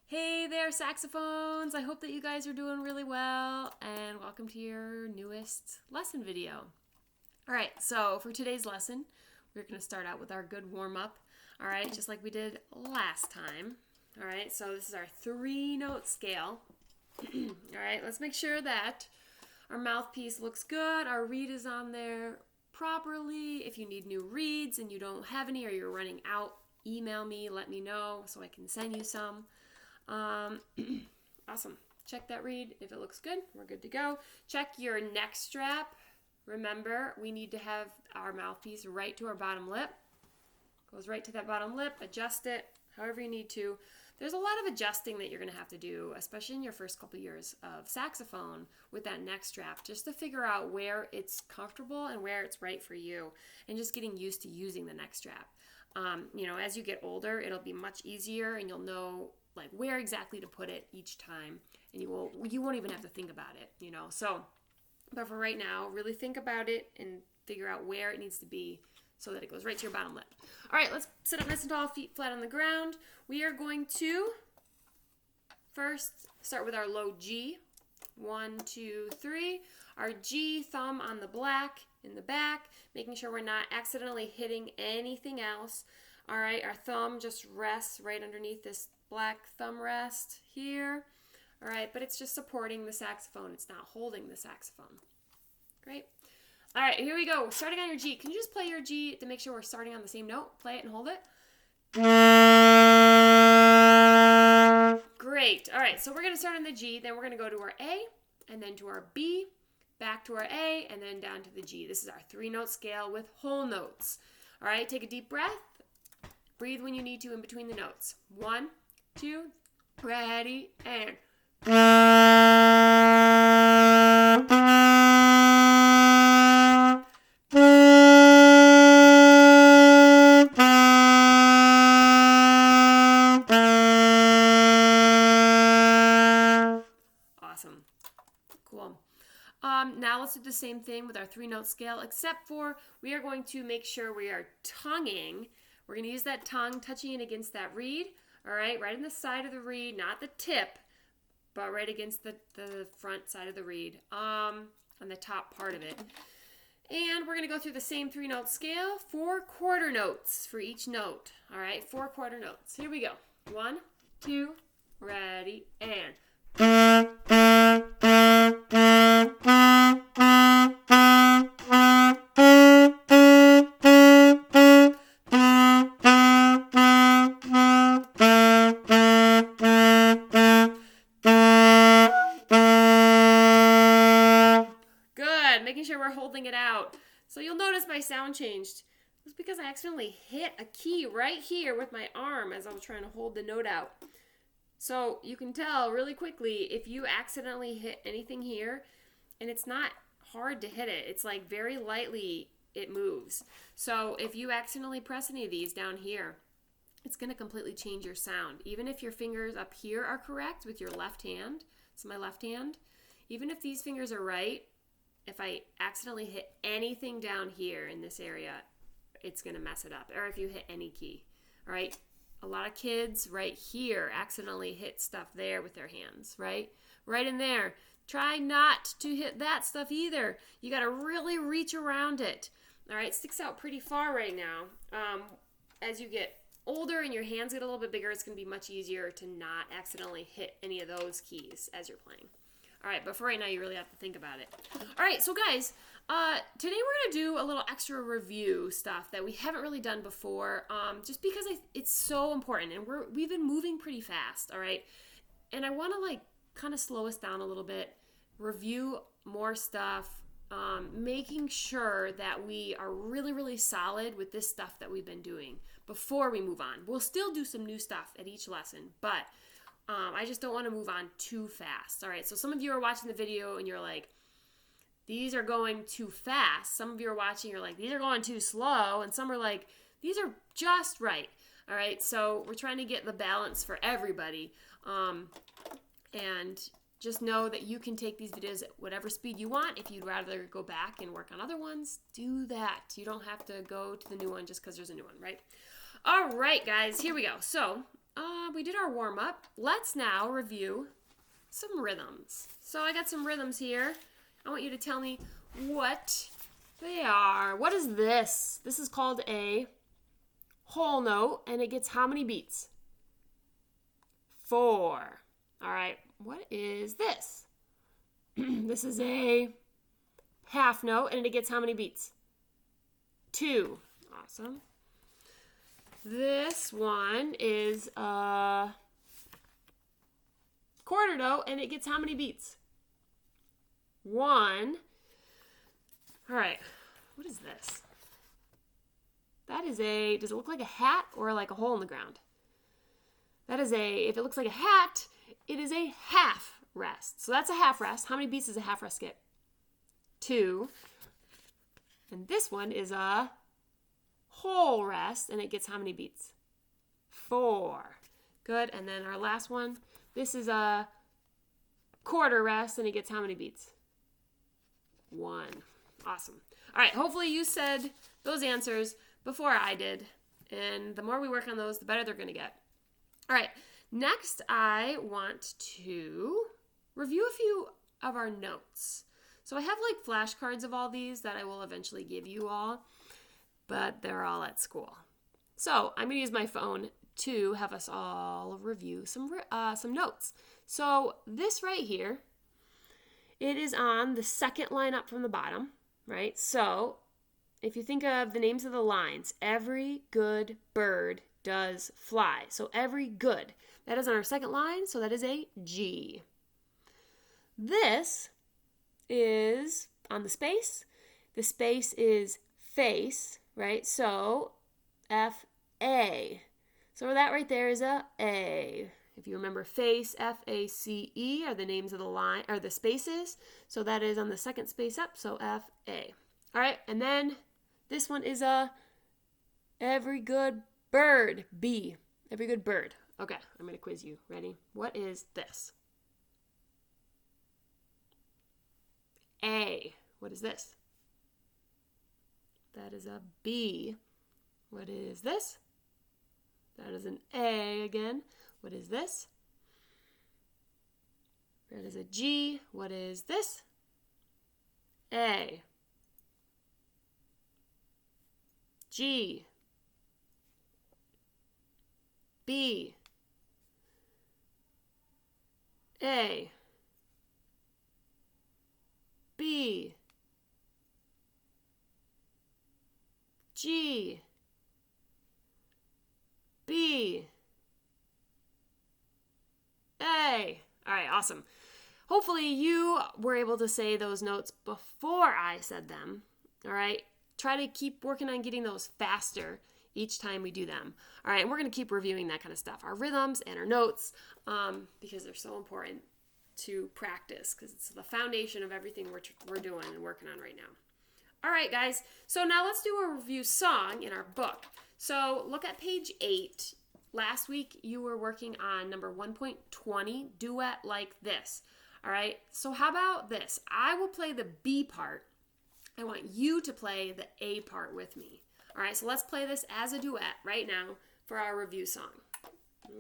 Hey there, saxophones! I hope that you guys are doing really well, and welcome to your newest lesson video. Alright, so for today's lesson, we're going to start out with our good warm-up, alright, just like we did last time. Alright, so this is our 3-note scale. Alright, let's make sure that our mouthpiece looks good, our reed is on there properly. If you need new reeds and you don't have any or you're running out, email me, let me know so I can send you some. Awesome. Check that reed. If it looks good, we're good to go. Check your neck strap. Remember, we need to have our mouthpiece right to our bottom lip. Goes right to that bottom lip. Adjust it however you need to. There's a lot of adjusting that you're going to have to do, especially in your first couple years of saxophone with that neck strap, just to figure out where it's comfortable and where it's right for you, and just getting used to using the neck strap. As you get older, it'll be much easier, and you'll know like where exactly to put it each time, and you won't even have to think about it, but for right now, really think about it and figure out where it needs to be so that it goes right to your bottom lip. All right, let's sit up nice and tall, feet flat on the ground. We are going to first start with our low G. 1, 2, 3. Our G, thumb on the black in the back, making sure we're not accidentally hitting anything else. All right, our thumb just rests right underneath this black thumb rest here. All right, but it's just supporting the saxophone. It's not holding the saxophone. Great. All right, here we go. Starting on your G. Can you just play your G to make sure we're starting on the same note? Play it and hold it. Great. All right, so we're going to start on the G, then we're going to go to our A, and then to our B, back to our A, and then down to the G. This is our 3-note scale with whole notes. All right, take a deep breath. Breathe when you need to in between the notes. 1, 2, ready, and... Awesome. Cool. Now let's do the same thing with our 3-note scale, except for we are going to make sure we are tonguing. We're going to use that tongue, touching it against that reed, all right, right in the side of the reed, not the tip, but right against the front side of the reed, on the top part of it. And we're going to go through the same 3-note scale, 4 quarter notes for each note, all right, 4 quarter notes. Here we go. 1, 2, ready, and... Making sure we're holding it out. So you'll notice my sound changed. It was because I accidentally hit a key right here with my arm as I was trying to hold the note out. So you can tell really quickly if you accidentally hit anything here, and it's not hard to hit it. It's like very lightly it moves. So if you accidentally press any of these down here, it's going to completely change your sound. Even if your fingers up here are correct with your left hand, it's my left hand, even if these fingers are right, if I accidentally hit anything down here in this area, it's going to mess it up. Or if you hit any key, all right? A lot of kids right here accidentally hit stuff there with their hands, right? Right in there. Try not to hit that stuff either. You got to really reach around it. All right, it sticks out pretty far right now. As you get older and your hands get a little bit bigger, it's going to be much easier to not accidentally hit any of those keys as you're playing. All right, but for right now, you really have to think about it. All right, so guys, today we're going to do a little extra review stuff that we haven't really done before, just because it's so important, and we've been moving pretty fast, all right? And I want to, kind of slow us down a little bit, review more stuff, making sure that we are really, really solid with this stuff that we've been doing before we move on. We'll still do some new stuff at each lesson, but... I just don't want to move on too fast. All right, so some of you are watching the video and you're like, these are going too fast. Some of you are watching, you're like, these are going too slow. And some are like, these are just right. All right, so we're trying to get the balance for everybody. And just know that you can take these videos at whatever speed you want. If you'd rather go back and work on other ones, do that. You don't have to go to the new one just because there's a new one, right? All right, guys, here we go. So we did our warm-up. Let's now review some rhythms. So I got some rhythms here. I want you to tell me what they are. What is this? This is called a whole note, and it gets how many beats? 4. All right, what is this? This is a half note, and it gets how many beats? 2. Awesome. This one is a quarter note, and it gets how many beats? 1. All right, what is this? That is a, does it look like a hat or like a hole in the ground? That is a, if it looks like a hat, it is a half rest. So that's a half rest. How many beats does a half rest get? 2. And this one is a whole rest, and it gets how many beats? 4. Good. And then our last one, this is a quarter rest, and it gets how many beats? 1. Awesome. All right, hopefully you said those answers before I did, and the more we work on those, the better they're going to get. All right, next I want to review a few of our notes. So I have like flashcards of all these that I will eventually give you all, but they're all at school. So I'm going to use my phone to have us all review some notes. So this right here, it is on the second line up from the bottom, right? So if you think of the names of the lines, every good bird does fly. So every good, that is on our second line, so that is a G. This is on the space. The space is face, right? So F-A. So that right there is a A. If you remember face, F-A-C-E are the names of the line, or the spaces. So that is on the second space up, so F-A. All right, and then this one is a every good bird, B. Every good bird. Okay, I'm going to quiz you. Ready? What is this? A. What is this? That is a B. What is this? That is an A again. What is this? That is a G. What is this? A. G. B. A. B. G. B. A. All right, awesome. Hopefully you were able to say those notes before I said them. All right, try to keep working on getting those faster each time we do them. All right, and we're going to keep reviewing that kind of stuff, our rhythms and our notes, because they're so important to practice, because it's the foundation of everything we're doing and working on right now. All right, guys, so now let's do a review song in our book. So look at page 8. Last week you were working on number 1.20, duet like this. All right, so how about this? I will play the B part. I want you to play the A part with me. All right, so let's play this as a duet right now for our review song.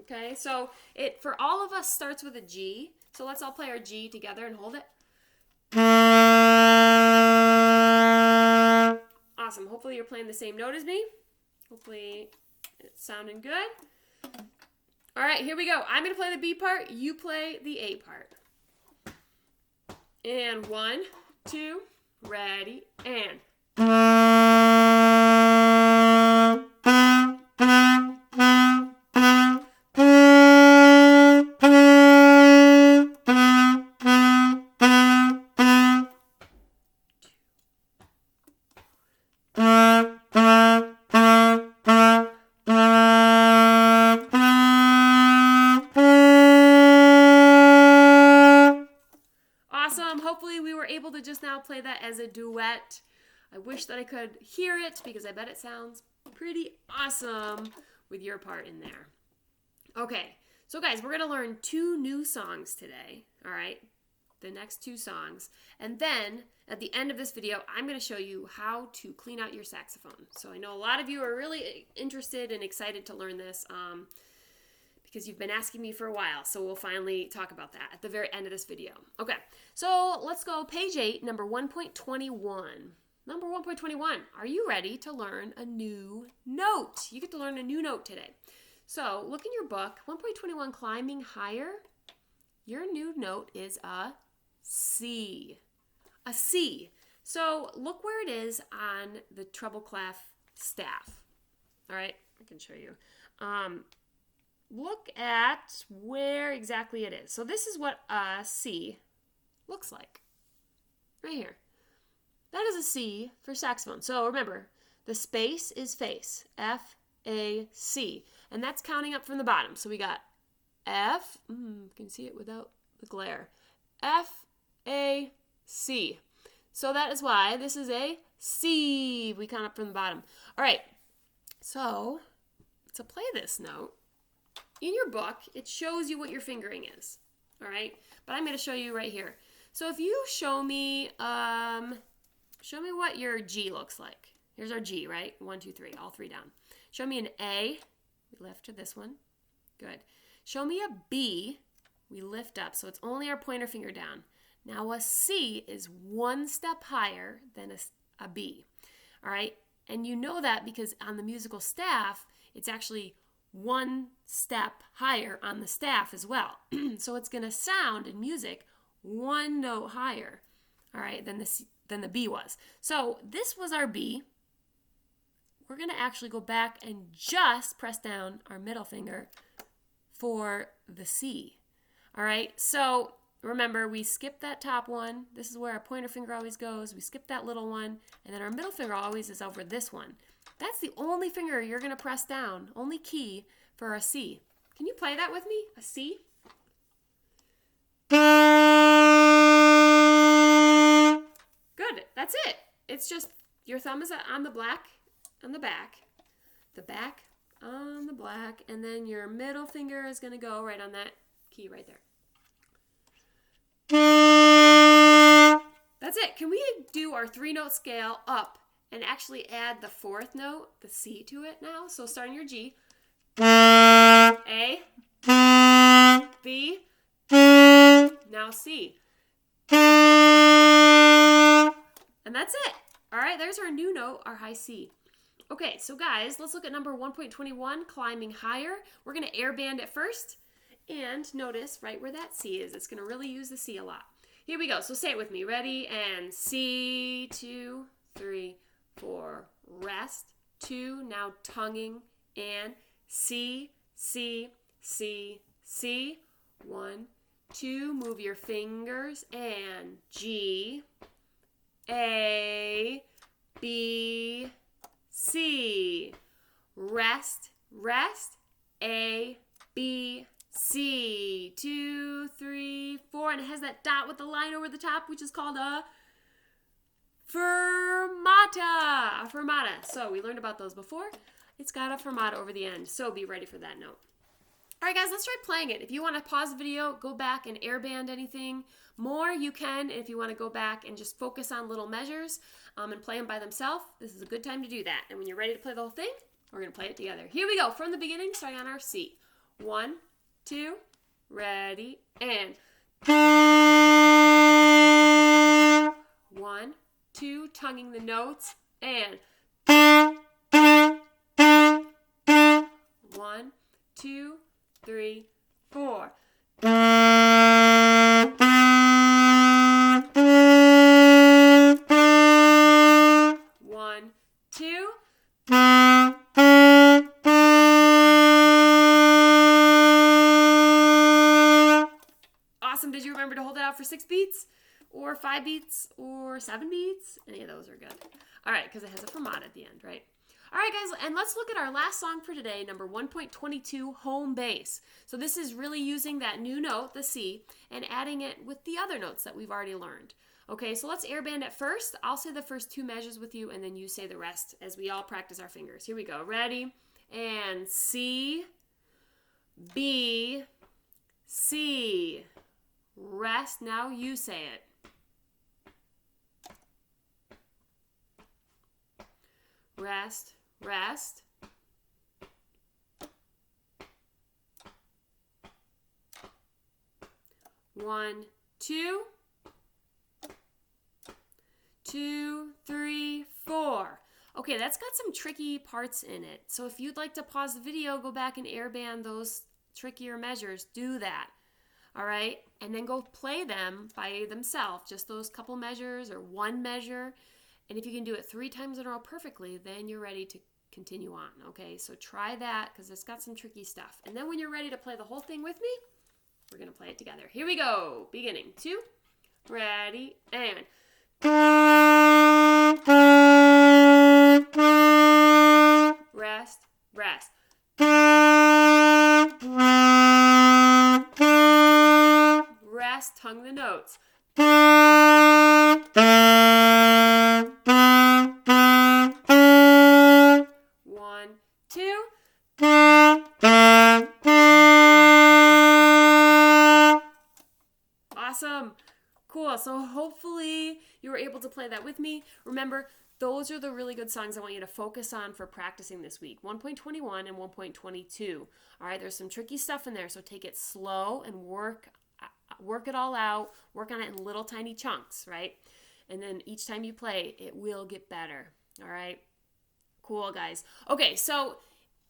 Okay, so it for all of us starts with a G. So let's all play our G together and hold it. Awesome. Hopefully you're playing the same note as me. Hopefully it's sounding good. All right, here we go. I'm going to play the B part. You play the A part. And 1, 2, ready, and... Awesome. Hopefully we were able to just now play that as a duet. I wish that I could hear it because I bet it sounds pretty awesome with your part in there. Okay, so guys, we're going to learn 2 new songs today, all right? The next 2 songs. And then at the end of this video, I'm going to show you how to clean out your saxophone. So I know a lot of you are really interested and excited to learn this because you've been asking me for a while. So we'll finally talk about that at the very end of this video. Okay, so let's go page 8, number 1.21. Number 1.21, are you ready to learn a new note? You get to learn a new note today. So look in your book, 1.21, climbing higher. Your new note is a C. A C. So look where it is on the treble clef staff. All right, I can show you. Look at where exactly it is. So this is what a C looks like. Right here. That is a C for saxophone. So remember, the space is face. F-A-C. And that's counting up from the bottom. So we got F. You can see it without the glare. F-A-C. So that is why this is a C. We count up from the bottom. All right. So to play this note, in your book, it shows you what your fingering is. All right. But I'm going to show you right here. So if you show me what your G looks like. Here's our G, right? 1, 2, 3, all 3 down. Show me an A. We lift to this one. Good. Show me a B. We lift up, so it's only our pointer finger down. Now a C is 1 step higher than a B. All right? And you know that because on the musical staff, it's actually 1 step higher on the staff as well. So it's going to sound in music 1 note higher, all right, than the B was. So this was our B. We're going to actually go back and just press down our middle finger for the C. All right, so remember, we skipped that top one. This is where our pointer finger always goes. We skip that little one, and then our middle finger always is over this one. That's the only finger you're going to press down, only key for a C. Can you play that with me? A C? Good, that's it. It's just your thumb is on the black, on the back on the black, and then your middle finger is going to go right on that key right there. That's it. Can we do our 3-note scale up and actually add the 4th note, the C, to it now? So starting your G. A. B. Now C. And that's it. All right, there's our new note, our high C. Okay, so guys, let's look at number 1.21, climbing higher. We're going to airband it first. And notice right where that C is. It's going to really use the C a lot. Here we go. So say it with me. Ready? And C, 2, 3, 4. Rest. 2. Now tonguing. And C, C, C, C. 1, 2. Move your fingers. And G, A, B, C. Rest, rest. A, B, C. 2, 3, 4. And it has that dot with the line over the top, which is called a fermata. A fermata. So we learned about those before. It's got a fermata over the end. So be ready for that note. All right, guys, let's try playing it. If you want to pause the video, go back and airband anything more, you can. If you want to go back and just focus on little measures and play them by themselves, this is a good time to do that. And when you're ready to play the whole thing, we're going to play it together. Here we go. From the beginning, starting on our C. 1, 2, ready, and 1, 2, tonguing the notes, and 1, 2, 3, 4. 1, 2. Awesome. Did you remember to hold it out for 6 beats or 5 beats or 7 beats? Any of those are good. All right, because it has a fermata at the end, right? All right, guys, and let's look at our last song for today, number 1.22, Homebase. So this is really using that new note, the C, and adding it with the other notes that we've already learned. Okay, so let's airband it first. I'll say the first 2 measures with you, and then you say the rest as we all practice our fingers. Here we go. Ready? And C, B, C. Rest. Now you say it. Rest, rest. 1, 2, 2, 3, 4. Okay, that's got some tricky parts in it. So if you'd like to pause the video, go back and airband those trickier measures, do that. All right, and then go play them by themselves, just those couple measures or one measure. And if you can do it 3 times in a row perfectly, then you're ready to continue on. Okay, so try that because it's got some tricky stuff. And then when you're ready to play the whole thing with me, we're going to play it together. Here we go. Beginning. 2, ready, and... Rest, rest. Rest, tongue the notes. 1, 2. Awesome. Cool. So hopefully you were able to play that with me. Remember, those are the really good songs I want you to focus on for practicing this week. 1.21 and 1.22. All right, there's some tricky stuff in there, so take it slow and work it all out. Work on it in little tiny chunks, right? And then each time you play, it will get better. All right? Cool, guys. Okay, so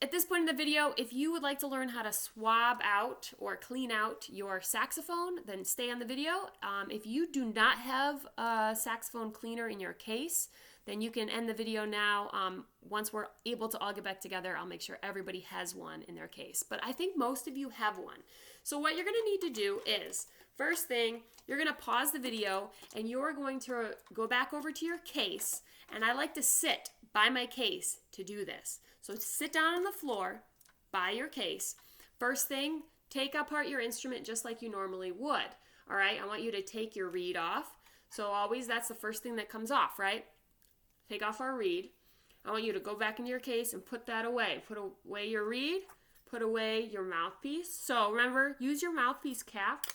at this point in the video, if you would like to learn how to swab out or clean out your saxophone, then stay on the video. If you do not have a saxophone cleaner in your case, then you can end the video now. Once we're able to all get back together, I'll make sure everybody has one in their case. But I think most of you have one. So what you're going to need to do is, first thing, you're going to pause the video and you're going to go back over to your case. And I like to sit by my case to do this. So sit down on the floor by your case. First thing, take apart your instrument just like you normally would. All right, I want you to take your reed off. So always that's the first thing that comes off, right? Take off our reed. I want you to go back into your case and put that away. Put away your reed, put away your mouthpiece. So remember, use your mouthpiece cap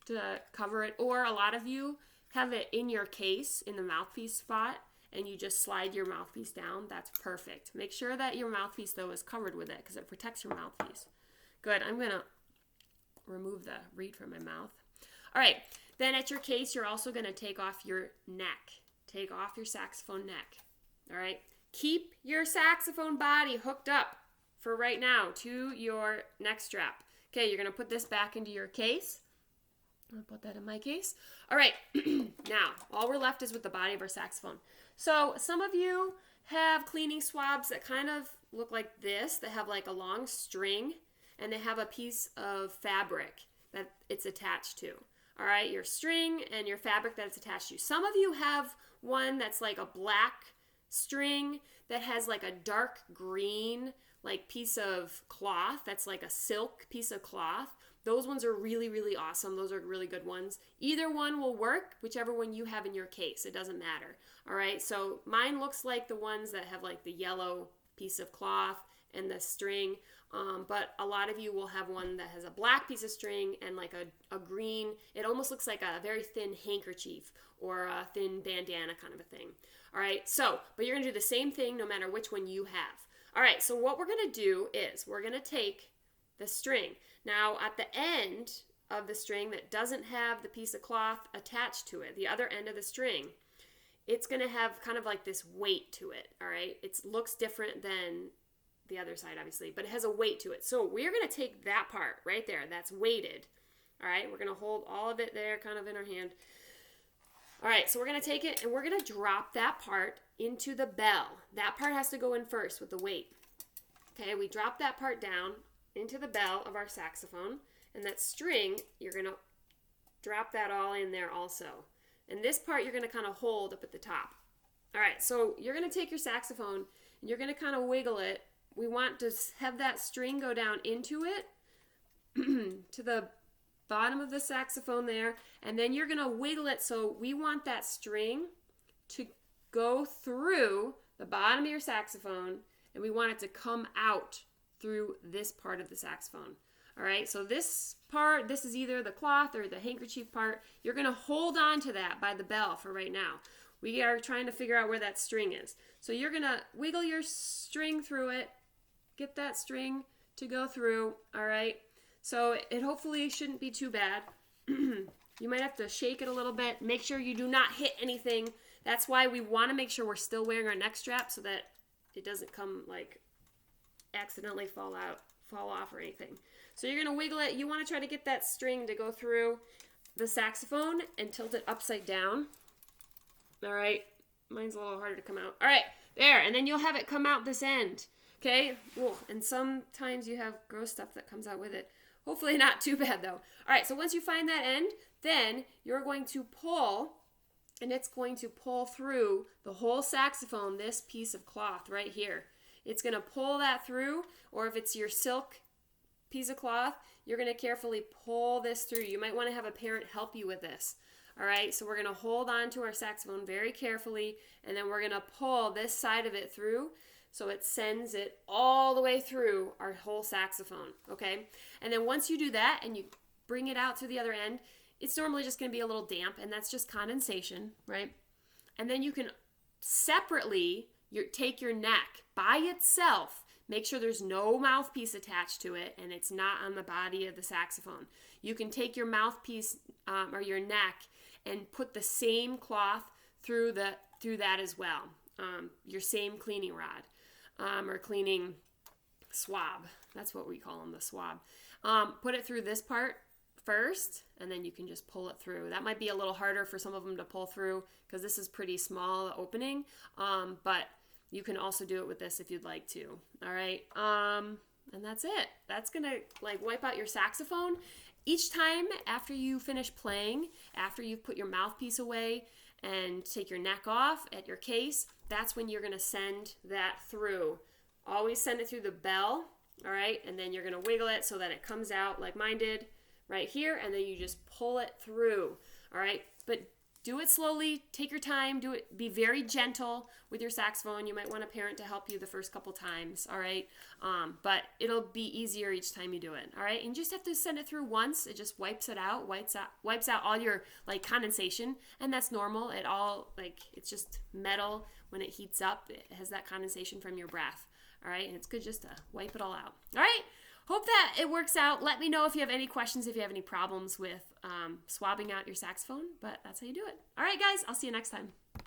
to cover it, or a lot of you have it in your case in the mouthpiece spot and you just slide your mouthpiece down. That's perfect. Make sure that your mouthpiece though is covered with it because it protects your mouthpiece. Good, I'm gonna remove the reed from my mouth. All right, then at your case, you're also gonna take off your neck. Take off your saxophone neck. All right, keep your saxophone body hooked up for right now to your neck strap. Okay, you're gonna put this back into your case. I'm gonna put that in my case. All right, now all we're left is with the body of our saxophone. So some of you have cleaning swabs that kind of look like this, that have like a long string and they have a piece of fabric that it's attached to. All right, your string and your fabric that it's attached to. Some of you have one that's like a black string that has like a dark green like piece of cloth that's like a silk piece of cloth. Those ones are really, really awesome. Those are really good ones. Either one will work, whichever one you have in your case. It doesn't matter. All right, so mine looks like the ones that have like the yellow piece of cloth and the string, but a lot of you will have one that has a black piece of string and like a green. It almost looks like a very thin handkerchief or a thin bandana kind of a thing. All right, so, but you're gonna do the same thing no matter which one you have. All right, so what we're gonna do is we're gonna take the string. Now at the end of the string that doesn't have the piece of cloth attached to it, the other end of the string, it's gonna have kind of like this weight to it, all right? It looks different than the other side, obviously, but it has a weight to it. So we're gonna take that part right there that's weighted, all right? We're gonna hold all of it there kind of in our hand. All right, so we're gonna take it and we're gonna drop that part into the bell. That part has to go in first with the weight. Okay, we drop that part down into the bell of our saxophone, and that string, you're gonna drop that all in there also. And this part you're gonna kind of hold up at the top. All right, so you're gonna take your saxophone and you're gonna kind of wiggle it. We want to have that string go down into it, to the bottom of the saxophone there, and then you're gonna wiggle it, so we want that string to go through the bottom of your saxophone, and we want it to come out through this part of the saxophone. All right, so this part, this is either the cloth or the handkerchief part. You're gonna hold on to that by the bell for right now. We are trying to figure out where that string is. So you're gonna wiggle your string through it, get that string to go through, all right? So it hopefully shouldn't be too bad. You might have to shake it a little bit. Make sure you do not hit anything. That's why we want to make sure we're still wearing our neck strap so that it doesn't come like accidentally fall off or anything. So you're going to wiggle it. You want to try to get that string to go through the saxophone and tilt it upside down. All right. Mine's a little harder to come out. All right. There. And then you'll have it come out this end. Okay. Ooh, and sometimes you have gross stuff that comes out with it. Hopefully not too bad though. All right. So once you find that end, then you're going to pull, and it's going to pull through the whole saxophone, this piece of cloth right here. It's going to pull that through, or if it's your silk piece of cloth, you're going to carefully pull this through. You might want to have a parent help you with this. All right, so we're going to hold on to our saxophone very carefully, and then we're going to pull this side of it through so it sends it all the way through our whole saxophone, okay? And then once you do that and you bring it out to the other end, it's normally just going to be a little damp, and that's just condensation, right? And then you can separately take your neck by itself. Make sure there's no mouthpiece attached to it and it's not on the body of the saxophone. You can take your mouthpiece or your neck and put the same cloth through that as well. Your same cleaning rod or cleaning swab. That's what we call them, the swab. Put it through this part first, and then you can just pull it through. That might be a little harder for some of them to pull through because this is pretty small opening, but you can also do it with this if you'd like to. All right, and that's it. That's gonna like wipe out your saxophone. Each time after you finish playing, after you've put your mouthpiece away and take your neck off at your case, that's when you're gonna send that through. Always send it through the bell, all right? And then you're gonna wiggle it so that it comes out like mine did right here, and then you just pull it through, all right? But do it slowly, take your time, be very gentle with your saxophone. You might want a parent to help you the first couple times, all right? But it'll be easier each time you do it, all right? And you just have to send it through once. It just wipes out all your like condensation, and that's normal. It's just metal. When it heats up, it has that condensation from your breath, all right? And it's good just to wipe it all out, all right? Hope that it works out. Let me know if you have any questions, if you have any problems with swabbing out your saxophone, but that's how you do it. All right, guys, I'll see you next time.